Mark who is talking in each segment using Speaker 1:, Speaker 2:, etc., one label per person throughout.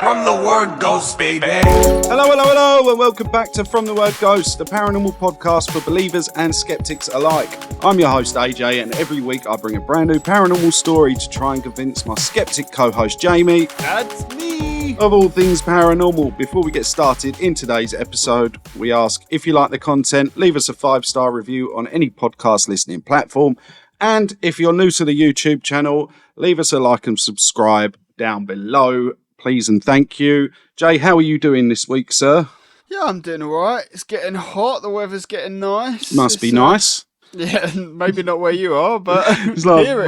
Speaker 1: From the word ghost, baby.
Speaker 2: Hello, and welcome back to From the Word Ghost, the paranormal podcast for believers and skeptics alike. I'm your host, AJ, and every week I bring a brand new paranormal story to try and convince my skeptic co-host, Jamie.
Speaker 3: That's me.
Speaker 2: Of all things paranormal. Before we get started in today's episode, we ask if you like the content, leave us a 5-star review on any podcast listening platform. And if you're new to the YouTube channel, leave us a like and subscribe down below. Please and thank you. Jay, how are you doing this week, sir?
Speaker 3: Yeah, I'm doing alright. It's getting hot, the weather's getting nice.
Speaker 2: Must be nice.
Speaker 3: Yeah, maybe not where you are, but
Speaker 2: It's like
Speaker 3: here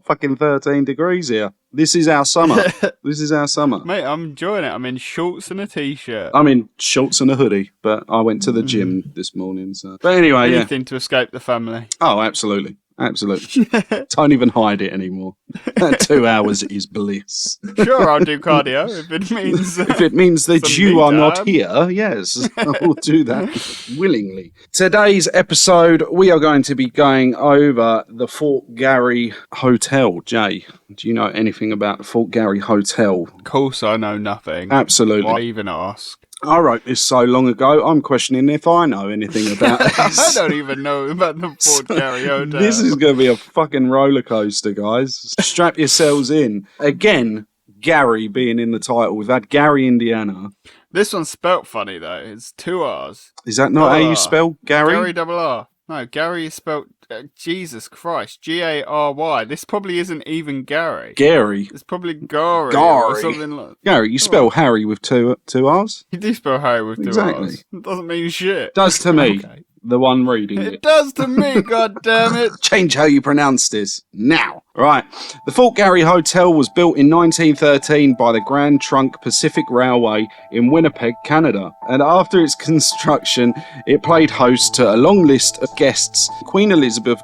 Speaker 2: fucking 13 degrees here. This is our summer. This is our summer.
Speaker 3: Mate, I'm enjoying it. I'm in shorts and a t-shirt.
Speaker 2: I'm in shorts and a hoodie, but I went to the gym this morning. So. But anyway,
Speaker 3: Anything to escape the family.
Speaker 2: Oh, absolutely. Absolutely. Don't even hide it anymore. That 2 hours is bliss.
Speaker 3: Sure, I'll do cardio if it means...
Speaker 2: if it means that
Speaker 3: some
Speaker 2: you are
Speaker 3: me
Speaker 2: not
Speaker 3: time.
Speaker 2: here, yes, I will do that willingly. Today's episode, we are going to be going over the Fort Garry Hotel. Jay, do you know anything about the Fort Garry Hotel?
Speaker 3: Of course I know nothing.
Speaker 2: Absolutely.
Speaker 3: Why even ask?
Speaker 2: I wrote this so long ago, I'm questioning if I know anything about this.
Speaker 3: I don't even know about the Fort Garry Hotel.
Speaker 2: This is going to be a fucking roller coaster, guys. Strap yourselves in. Again, Garry being in the title. We've had Garry, Indiana.
Speaker 3: This one's spelt funny, though. It's 2 R's.
Speaker 2: Is that not how you spell Garry?
Speaker 3: Garry double R. No, Garry is spelled... Jesus Christ. G-A-R-Y. This probably isn't even Garry.
Speaker 2: Gary.
Speaker 3: It's probably Gary or
Speaker 2: Gary.
Speaker 3: something like...
Speaker 2: Gary, you spell Harry with two R's?
Speaker 3: You do spell Harry with 2
Speaker 2: Exactly.
Speaker 3: R's. It doesn't mean shit.
Speaker 2: Does to me,
Speaker 3: Okay.
Speaker 2: the one reading
Speaker 3: It
Speaker 2: it.
Speaker 3: does to me, god damn it.
Speaker 2: Change how you pronounce this now. Right. The Fort Garry Hotel was built in 1913 by the Grand Trunk Pacific Railway in Winnipeg, Canada. And after its construction, it played host to a long list of guests: Queen Elizabeth,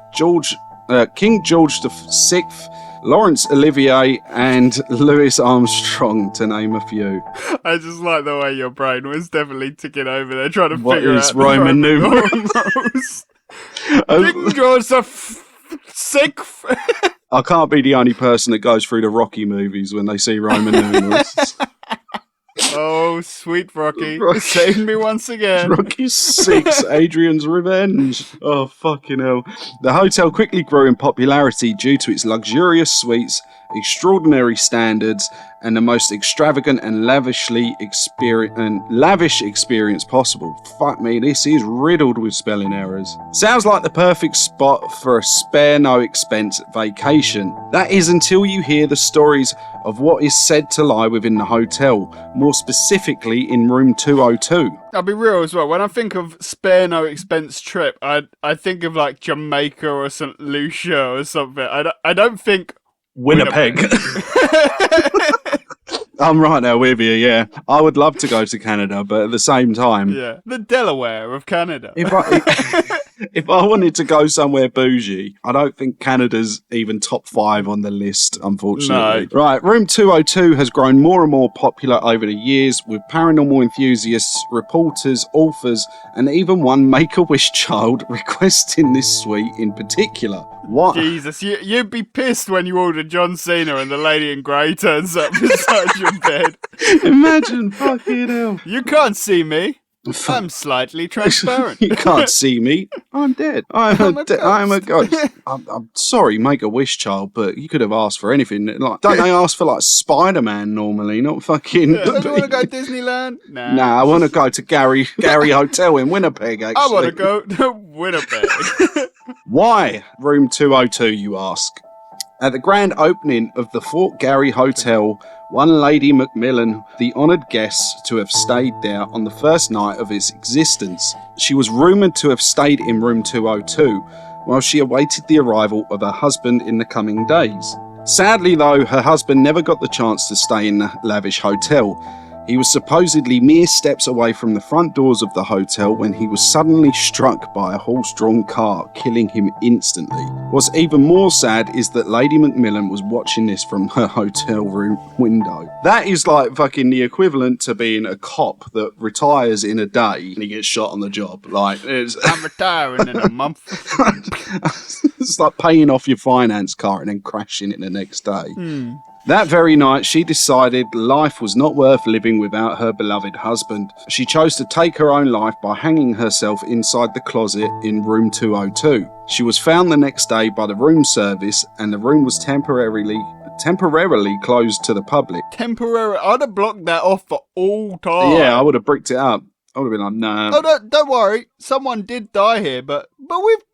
Speaker 2: King George VI, Laurence Olivier, and Louis Armstrong, to name a few.
Speaker 3: I just like the way your brain was definitely ticking over there trying to
Speaker 2: What
Speaker 3: figure
Speaker 2: is
Speaker 3: out
Speaker 2: Roman numerals?
Speaker 3: King George VI.
Speaker 2: I can't be the only person that goes through the Rocky movies when they see Roman numerals.
Speaker 3: Oh, sweet Rocky.
Speaker 2: Rocky.
Speaker 3: Save me once again.
Speaker 2: Rocky 6, Adrian's Revenge. Oh, fucking hell. The hotel quickly grew in popularity due to its luxurious suites, extraordinary standards, and the most extravagant and lavish experience possible. Fuck me, this is riddled with spelling errors. Sounds like the perfect spot for a spare no expense vacation. That is until you hear the stories of what is said to lie within the hotel, more specifically in room 202.
Speaker 3: I'll be real as well. When I think of spare no expense trip, I think of like Jamaica or St. Lucia or something. I don't think
Speaker 2: Winnipeg. I'm right there with you, yeah. I would love to go to Canada, but at the same time...
Speaker 3: Yeah, the Delaware of Canada.
Speaker 2: If I wanted to go somewhere bougie, I don't think Canada's even top 5 on the list, unfortunately.
Speaker 3: No.
Speaker 2: Right, room 202 has grown more and more popular over the years, with paranormal enthusiasts, reporters, authors, and even one Make-A-Wish child requesting this suite in particular. What?
Speaker 3: Jesus, you'd be pissed when you order John Cena and the lady in grey turns up beside your bed.
Speaker 2: Imagine, fucking hell.
Speaker 3: You can't see me. I'm slightly transparent.
Speaker 2: You can't see me. I'm dead. I'm a ghost. I'm sorry, Make-A-Wish child, but you could have asked for anything. Like, don't they ask for like Spider-Man normally? Not fucking.
Speaker 3: Yeah, don't you want to go to Disneyland?
Speaker 2: Nah, I want to go to Garry Hotel in Winnipeg. Actually,
Speaker 3: I want to go to Winnipeg.
Speaker 2: Why room 202? You ask. At the grand opening of the Fort Garry Hotel, one Lady Macmillan, the honoured guest to have stayed there on the first night of its existence. She was rumoured to have stayed in room 202 while she awaited the arrival of her husband in the coming days. Sadly, though, her husband never got the chance to stay in the lavish hotel. He was supposedly mere steps away from the front doors of the hotel when he was suddenly struck by a horse-drawn car, killing him instantly. What's even more sad is that Lady Macmillan was watching this from her hotel room window. That is like fucking the equivalent to being a cop that retires in a day and he gets shot on the job. Like,
Speaker 3: I'm retiring in a month.
Speaker 2: It's like paying off your finance car and then crashing it the next day. That very night, she decided life was not worth living without her beloved husband. She chose to take her own life by hanging herself inside the closet in room 202. She was found the next day by the room service, and the room was temporarily closed to the public.
Speaker 3: Temporary. I'd have blocked that off for all time.
Speaker 2: Yeah, I would have bricked it up. I would have been like, nah.
Speaker 3: Oh, don't worry. Someone did die here, but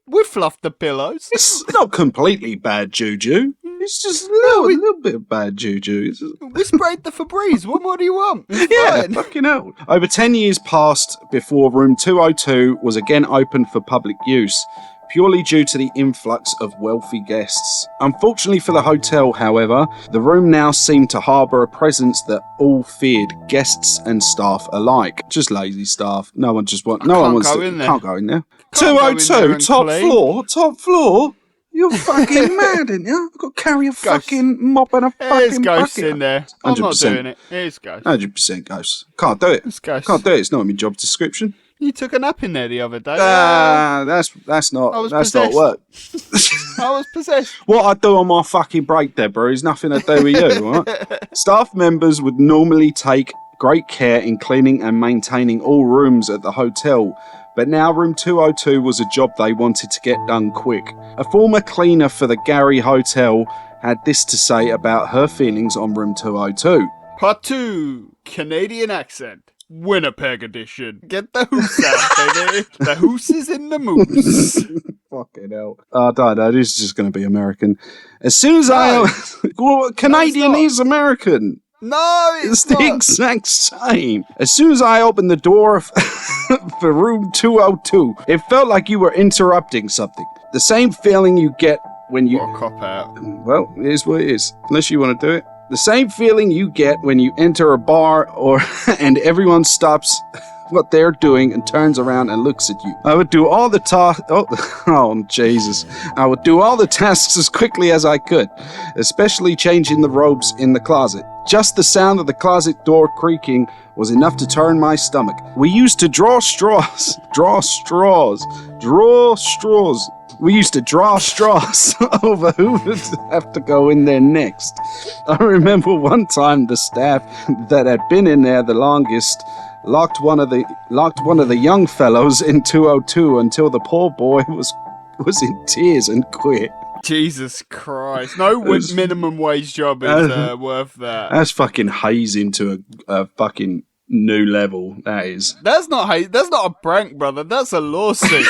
Speaker 3: we've fluffed the pillows.
Speaker 2: It's not completely bad juju. It's just a little bit of bad juju.
Speaker 3: We sprayed the Febreze. What more do you want? It's
Speaker 2: Yeah,
Speaker 3: fine.
Speaker 2: fucking hell. Over 10 years passed before room 202 was again opened for public use, purely due to the influx of wealthy guests. Unfortunately for the hotel, however, the room now seemed to harbour a presence that all feared, guests and staff alike. Just lazy staff. No one wants to. Can't go in there. 202, top floor. You're fucking mad, ain't you? I've got to carry a fucking mop and a fucking
Speaker 3: ghosts
Speaker 2: bucket.
Speaker 3: in there. I'm not doing it. It's ghosts.
Speaker 2: 100% ghosts. Can't do it.
Speaker 3: It's ghosts.
Speaker 2: Can't do it. It's not in my job description.
Speaker 3: You took a nap in there the other day.
Speaker 2: That's not work.
Speaker 3: I was possessed.
Speaker 2: What I do on my fucking break, Deborah, is nothing to do with you, right? Staff members would normally take great care in cleaning and maintaining all rooms at the hotel, but now room 202 was a job they wanted to get done quick. A former cleaner for the Garry Hotel had this to say about her feelings on room 202.
Speaker 3: Part 2. Canadian accent. Winnipeg edition. Get the hoose out, baby. The hoose is in the moose.
Speaker 2: Fucking hell. I don't know, this is just going to be American. As soon as well, Canadian is American.
Speaker 3: No,
Speaker 2: it's the exact same. As soon as I opened the door for room 202, it felt like you were interrupting something. The same feeling you get when you...
Speaker 3: What a cop out.
Speaker 2: Well, it is what it is. Unless you want to do it. The same feeling you get when you enter a bar and everyone stops what they're doing and turns around and looks at you. I would do all the oh Jesus. I would do all the tasks as quickly as I could, especially changing the robes in the closet. Just the sound of the closet door creaking was enough to turn my stomach. We used to draw straws. We used to draw straws over who would have to go in there next. I remember one time the staff that had been in there the longest locked one of the young fellows in 202 until the poor boy was in tears and quit.
Speaker 3: Jesus Christ. No minimum wage job is worth that.
Speaker 2: That's fucking hazing to a fucking new level, that is.
Speaker 3: That's not a prank, brother. That's a lawsuit.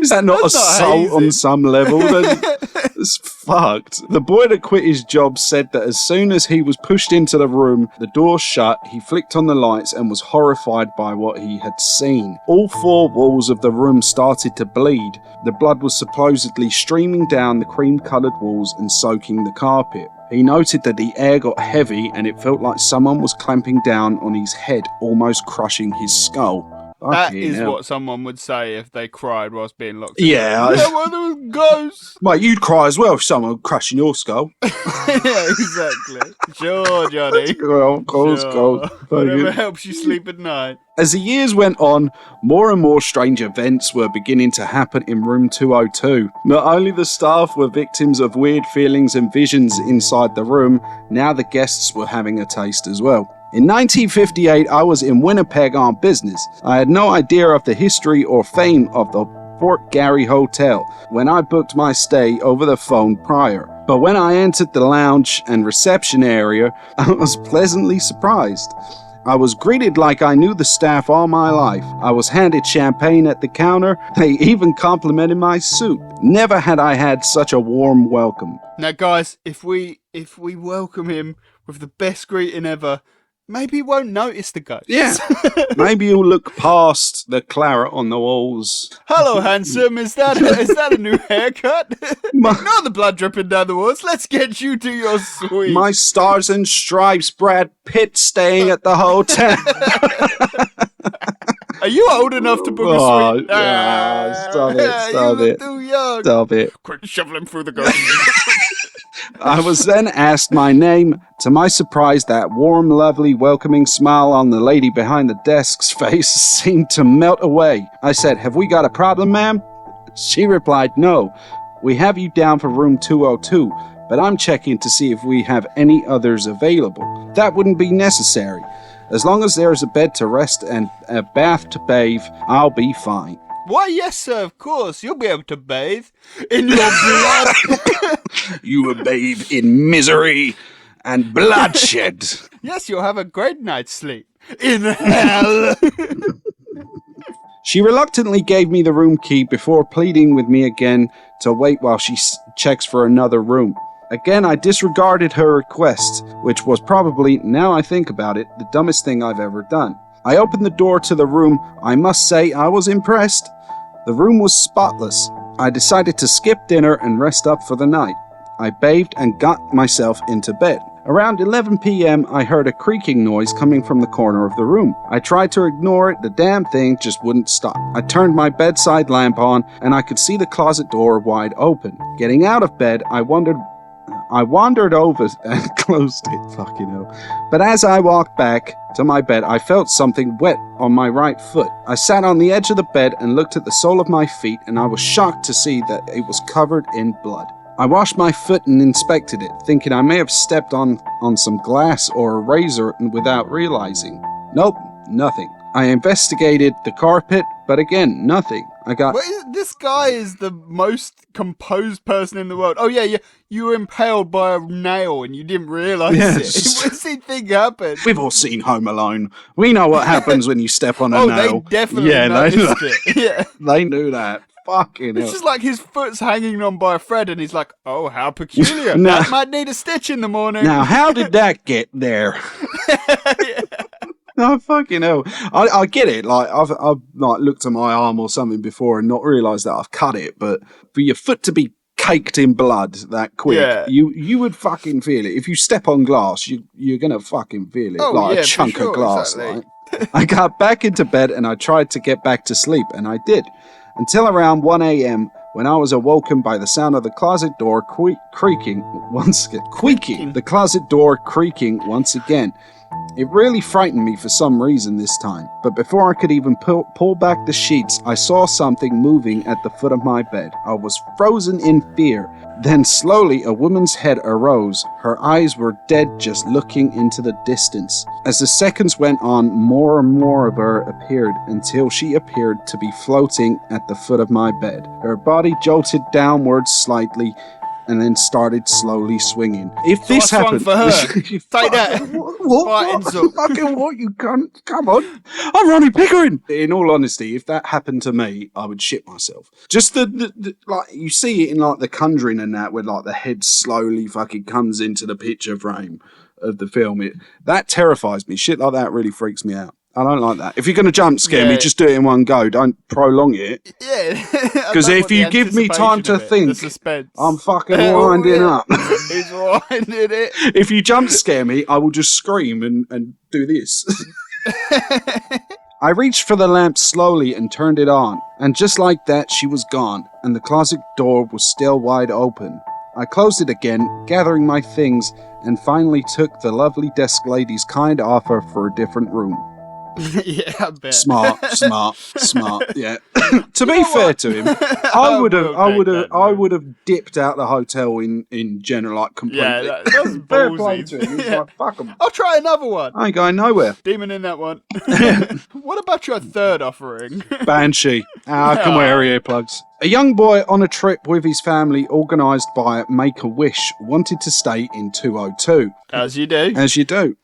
Speaker 2: Is that not assault on some level? It's fucked. The boy that quit his job said that as soon as he was pushed into the room, the door shut, he flicked on the lights and was horrified by what he had seen. All four walls of the room started to bleed. The blood was supposedly streaming down the cream-coloured walls and soaking the carpet. He noted that the air got heavy and it felt like someone was clamping down on his head, almost crushing his skull.
Speaker 3: That is what someone would say if they cried whilst being locked in.
Speaker 2: Yeah.
Speaker 3: Well, there was ghosts.
Speaker 2: Mate, you'd cry as well if someone crushing your skull.
Speaker 3: Yeah, exactly. Sure, Johnny.
Speaker 2: Well, of course.
Speaker 3: Whatever helps you sleep at night.
Speaker 2: As the years went on, more and more strange events were beginning to happen in room 202. Not only the staff were victims of weird feelings and visions inside the room, now the guests were having a taste as well. In 1958, I was in Winnipeg on business. I had no idea of the history or fame of the Fort Garry Hotel when I booked my stay over the phone prior. But when I entered the lounge and reception area, I was pleasantly surprised. I was greeted like I knew the staff all my life. I was handed champagne at the counter. They even complimented my suit. Never had I had such a warm welcome.
Speaker 3: Now, guys, if we welcome him with the best greeting ever, maybe he won't notice the ghost.
Speaker 2: Yeah. Maybe he'll look past the claret on the walls.
Speaker 3: Hello, handsome. Is that a new haircut? Ignore the blood dripping down the walls. Let's get you to your suite.
Speaker 2: My stars and stripes, Brad Pitt staying at the hotel.
Speaker 3: Are you old enough to book a suite?
Speaker 2: Stop it.
Speaker 3: You're too young.
Speaker 2: Stop it.
Speaker 3: Quick, shoveling through the ghost.
Speaker 2: I was then asked my name. To my surprise, that warm, lovely, welcoming smile on the lady behind the desk's face seemed to melt away. I said, "Have we got a problem, ma'am?" She replied, "No, We have you down for room 202, but I'm checking to see if we have any others available. That wouldn't be necessary. As long as there's a bed to rest and a bath to bathe, I'll be fine.
Speaker 3: Why, yes, sir, of course. You'll be able to bathe in your blood.
Speaker 2: You will bathe in misery and bloodshed.
Speaker 3: Yes, you'll have a great night's sleep. In hell.
Speaker 2: She reluctantly gave me the room key before pleading with me again to wait while she checks for another room. Again, I disregarded her request, which was probably, now I think about it, the dumbest thing I've ever done. I opened the door to the room. I must say I was impressed. The room was spotless. I decided to skip dinner and rest up for the night. I bathed and got myself into bed. Around 11 p.m., I heard a creaking noise coming from the corner of the room. I tried to ignore it, the damn thing just wouldn't stop. I turned my bedside lamp on, and I could see the closet door wide open. Getting out of bed, I wandered over and closed it, fucking hell. But as I walked back to my bed, I felt something wet on my right foot. I sat on the edge of the bed and looked at the sole of my feet, and I was shocked to see that it was covered in blood. I washed my foot and inspected it, thinking I may have stepped on some glass or a razor without realizing. Nope, nothing. I investigated the carpet, but again, nothing.
Speaker 3: This guy is the most composed person in the world. Oh yeah, you were impaled by a nail and you didn't realise it. What's the thing happened?
Speaker 2: We've all seen Home Alone. We know what happens when you step on a nail.
Speaker 3: They definitely noticed it. Yeah.
Speaker 2: They knew that. Fucking hell.
Speaker 3: It's just like his foot's hanging on by a thread and he's like, oh, how peculiar. That might need a stitch in the morning.
Speaker 2: Now, how did that get there?
Speaker 3: Yeah.
Speaker 2: No, fucking hell. I get it. Like, I've like looked at my arm or something before and not realised that I've cut it. But for your foot to be caked in blood that quick, you would fucking feel it. If you step on glass, you're going to fucking feel it. A chunk of glass. Exactly. Like. I got back into bed and I tried to get back to sleep, and I did. Until around 1 a.m. when I was awoken by the sound of the closet door creaking once again. Creaking. The closet door creaking once again. It really frightened me for some reason this time, but before I could even pull back the sheets, I saw something moving at the foot of my bed. I was frozen in fear. Then slowly a woman's head arose. Her eyes were dead, just looking into the distance. As the seconds went on, more and more of her appeared until she appeared to be floating at the foot of my bed. Her body jolted downwards slightly and then started slowly swinging. If this happened,
Speaker 3: for her. Take that.
Speaker 2: What? Fucking what? You can't. Come on. I'm Ronnie Pickering. In all honesty, if that happened to me, I would shit myself. Just the like you see it in like The Conjuring and that, where like the head slowly fucking comes into the picture frame of the film. That terrifies me. Shit like that really freaks me out. I don't like that. If you're going to jump scare me, just do it in one go. Don't prolong it.
Speaker 3: Yeah.
Speaker 2: Because if you give me time to think, I'm fucking winding up.
Speaker 3: He's winding it.
Speaker 2: If you jump scare me, I will just scream and do this. I reached for the lamp slowly and turned it on. And just like that, she was gone. And the closet door was still wide open. I closed it again, gathering my things, and finally took the lovely desk lady's kind offer for a different room.
Speaker 3: Yeah, I bet.
Speaker 2: Smart. Yeah. To be fair to him, I would have dipped out the hotel in general, like completely.
Speaker 3: Yeah, that's
Speaker 2: fair play
Speaker 3: ballsy.
Speaker 2: to him. He's like, fuck 'em.
Speaker 3: I'll try another one.
Speaker 2: I ain't going nowhere.
Speaker 3: Demon in that one. What about your third offering?
Speaker 2: Banshee. I can wear earplugs. A young boy on a trip with his family organised by Make-A-Wish wanted to stay in 202.
Speaker 3: As you do.
Speaker 2: As you do.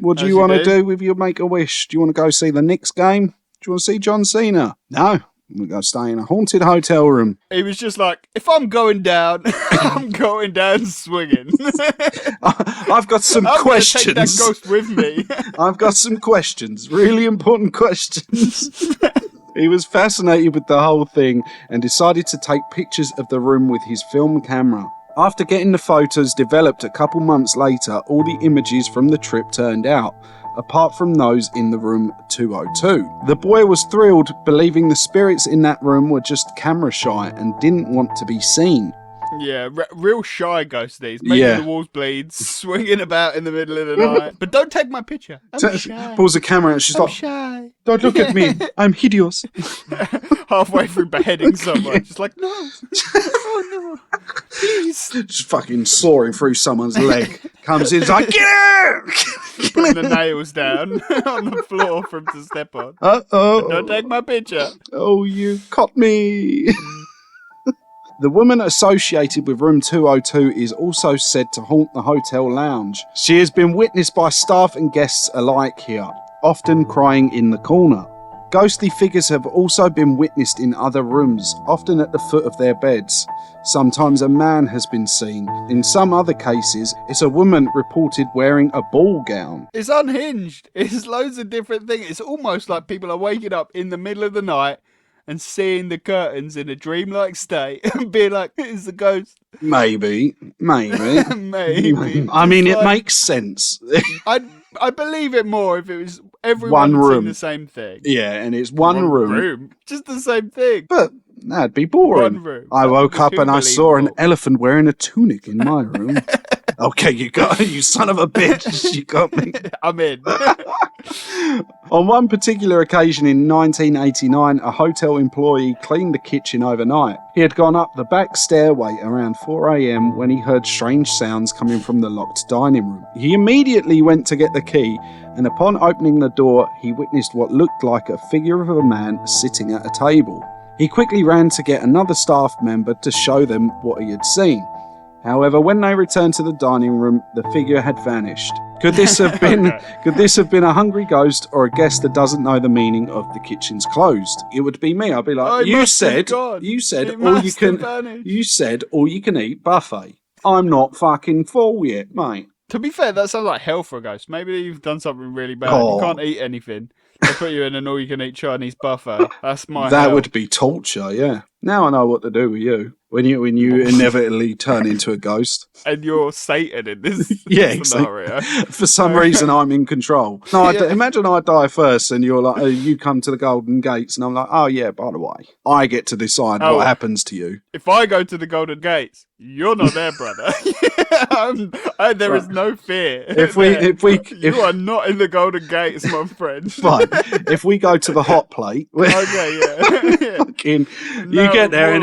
Speaker 2: What do you want to do with your Make-A-Wish? Do you want to go see the Knicks game? Do you want to see John Cena? No. We're going to stay in a haunted hotel room.
Speaker 3: He was just like, if I'm going down, I'm going down swinging.
Speaker 2: I've got some questions.
Speaker 3: I'm going to take that ghost with me.
Speaker 2: I've got some questions. Really important questions. He was fascinated with the whole thing and decided to take pictures of the room with his film camera. After getting the photos developed a couple months later, all the images from the trip turned out, apart from those in the room 202. The boy was thrilled, believing the spirits in that room were just camera shy and didn't want to be seen.
Speaker 3: Yeah, real shy ghost these. Making
Speaker 2: Yeah.
Speaker 3: the walls bleed, swinging about in the middle of the night. But don't take my picture. I'm shy.
Speaker 2: Pulls the camera and she's
Speaker 3: I'm
Speaker 2: like,
Speaker 3: shy.
Speaker 2: don't look at me. I'm hideous.
Speaker 3: Halfway through beheading someone. Just like, no. Oh, no. Please.
Speaker 2: Just fucking sawing through someone's leg. Comes in, it's like, get out!
Speaker 3: Putting the nails down on the floor for him to step on.
Speaker 2: Uh-oh.
Speaker 3: Don't take my picture.
Speaker 2: Oh, you caught me. The woman associated with room 202 is also said to haunt the hotel lounge. She has been witnessed by staff and guests alike here, often crying in the corner. Ghostly figures have also been witnessed in other rooms, often at the foot of their beds. Sometimes a man has been seen. In some other cases, it's a woman reported wearing a ball gown.
Speaker 3: It's unhinged. It's loads of different things. It's almost like people are waking up in the middle of the night and seeing the curtains in a dreamlike state and being like, it's a ghost.
Speaker 2: Maybe.
Speaker 3: Maybe.
Speaker 2: I mean, it makes sense.
Speaker 3: I believe it more if it was everyone seeing the same thing.
Speaker 2: Yeah, and it's one room.
Speaker 3: Just the same thing.
Speaker 2: But that'd be boring.
Speaker 3: One room.
Speaker 2: I woke up and I saw an elephant wearing a tunic in my room. Okay, you son of a bitch. You got me.
Speaker 3: I'm in.
Speaker 2: On one particular occasion in 1989, a hotel employee cleaned the kitchen overnight. He had gone up the back stairway around 4 a.m. when he heard strange sounds coming from the locked dining room. He immediately went to get the key, and upon opening the door, he witnessed what looked like a figure of a man sitting at a table. He quickly ran to get another staff member to show them what he had seen. However, when they returned to the dining room, the figure had vanished. Could this have been Could this have been a hungry ghost or a guest that doesn't know the meaning of the kitchen's closed? It would be me. I'd be like, you said all you can eat buffet. I'm not fucking full yet, mate.
Speaker 3: To be fair, that sounds like hell for a ghost. Maybe you've done something really bad. You can't eat anything. They put you in an all-you-can-eat Chinese buffet. That's my
Speaker 2: That
Speaker 3: hell.
Speaker 2: would be torture, yeah. Now I know what to do with you when you inevitably turn into a ghost.
Speaker 3: And you're Satan in this scenario.
Speaker 2: Exactly. For some reason, I'm in control. No, imagine I die first, and you're like, you come to the Golden Gates, and I'm like, oh yeah, by the way, I get to decide what happens to you.
Speaker 3: If I go to the Golden Gates, you're not there, brother. There is no fear. You are not in the Golden Gates, my friend.
Speaker 2: Fine. If we go to the hot plate, you get there,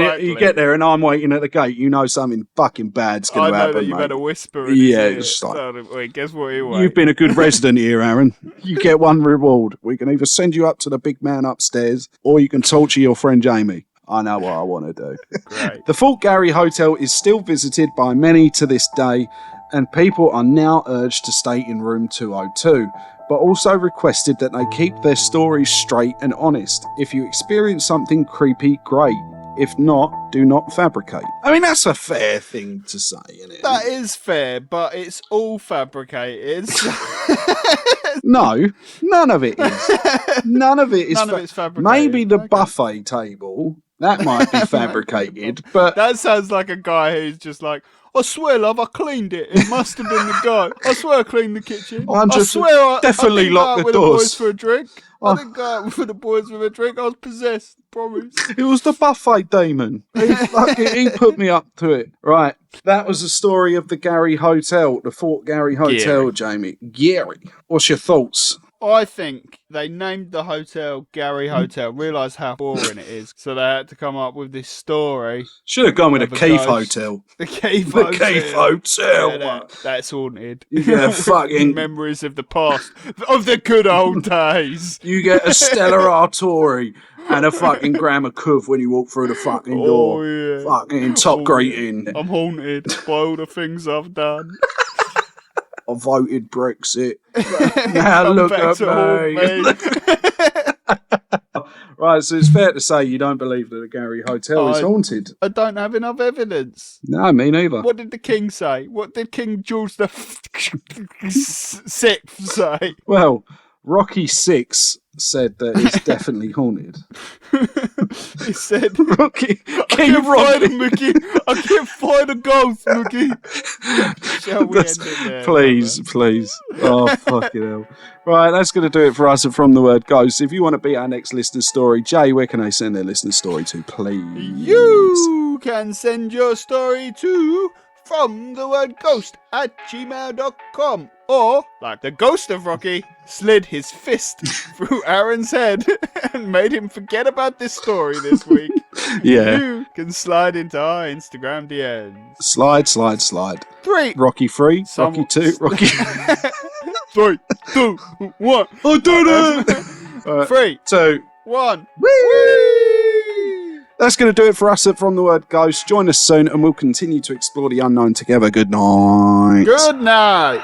Speaker 2: and I'm waiting at the gate. You know something fucking bad's going to happen. I know that
Speaker 3: you've had a whisper.
Speaker 2: It's like,
Speaker 3: wait, guess what?
Speaker 2: You've been a good resident here, Aaron. You get one reward. We can either send you up to the big man upstairs, or you can torture your friend Jamie. I know what I want to do.
Speaker 3: Great.
Speaker 2: The Fort Garry Hotel is still visited by many to this day, and people are now urged to stay in room 202, but also requested that they keep their stories straight and honest. If you experience something creepy, great. If not, do not fabricate. I mean, that's a fair thing to say, isn't it?
Speaker 3: That is fair, but it's all fabricated.
Speaker 2: No, none of it is. None of it is.
Speaker 3: None of it's fabricated.
Speaker 2: Maybe the buffet table, that might be fabricated, but...
Speaker 3: That sounds like a guy who's just like, I swear, love, I cleaned it. It must have been the guy. I swear I cleaned the kitchen. I swear
Speaker 2: definitely locked the doors.
Speaker 3: The boys for a drink. I didn't go out with the boys for a drink. I was possessed. Promise.
Speaker 2: It was the buffet demon. He put me up to it. Right. That was the story of the Garry Hotel, the Fort Garry Hotel, Jamie. Garry. What's your thoughts?
Speaker 3: I think they named the hotel Garry Hotel, realised how boring it is, so they had to come up with this story.
Speaker 2: Should have gone with the Keith Hotel.
Speaker 3: The Keith Hotel.
Speaker 2: The Keith Hotel.
Speaker 3: Yeah, that's haunted.
Speaker 2: Yeah, fucking...
Speaker 3: Memories of the past, of the good old days.
Speaker 2: You get a Stella Artois and a fucking gram of Cove when you walk through the fucking door.
Speaker 3: Oh, yeah.
Speaker 2: Fucking top greeting.
Speaker 3: I'm haunted by all the things I've done.
Speaker 2: I voted Brexit. Now look at me. Right, so it's fair to say you don't believe that the Garry Hotel is haunted.
Speaker 3: I don't have enough evidence.
Speaker 2: No, me neither.
Speaker 3: What did the king say? What did King George the Sixth say?
Speaker 2: Well, Rocky VI said that it's definitely haunted.
Speaker 3: He said,
Speaker 2: Rocky,
Speaker 3: I can't find a Mickey. I can't find a ghost, Mickey. Shall we end it there?
Speaker 2: Please. Oh, fucking hell. Right, that's going to do it for us at From the Word Ghost. If you want to be our next listener story, Jay, where can they send their listener story to, please?
Speaker 3: You can send your story to fromthewordghost@gmail.com, or, like the ghost of Rocky, slid his fist through Aaron's head and made him forget about this story this week.
Speaker 2: Yeah.
Speaker 3: You can slide into our Instagram DMs.
Speaker 2: Slide.
Speaker 3: 3.
Speaker 2: Rocky 3, Rocky 2, Rocky...
Speaker 3: 3, 2, 1.
Speaker 2: I did it!
Speaker 3: 3,
Speaker 2: 2,
Speaker 3: 1.
Speaker 2: Whee! That's going to do it for us at From the Word Ghost. Join us soon and we'll continue to explore the unknown together. Good night.
Speaker 3: Good night.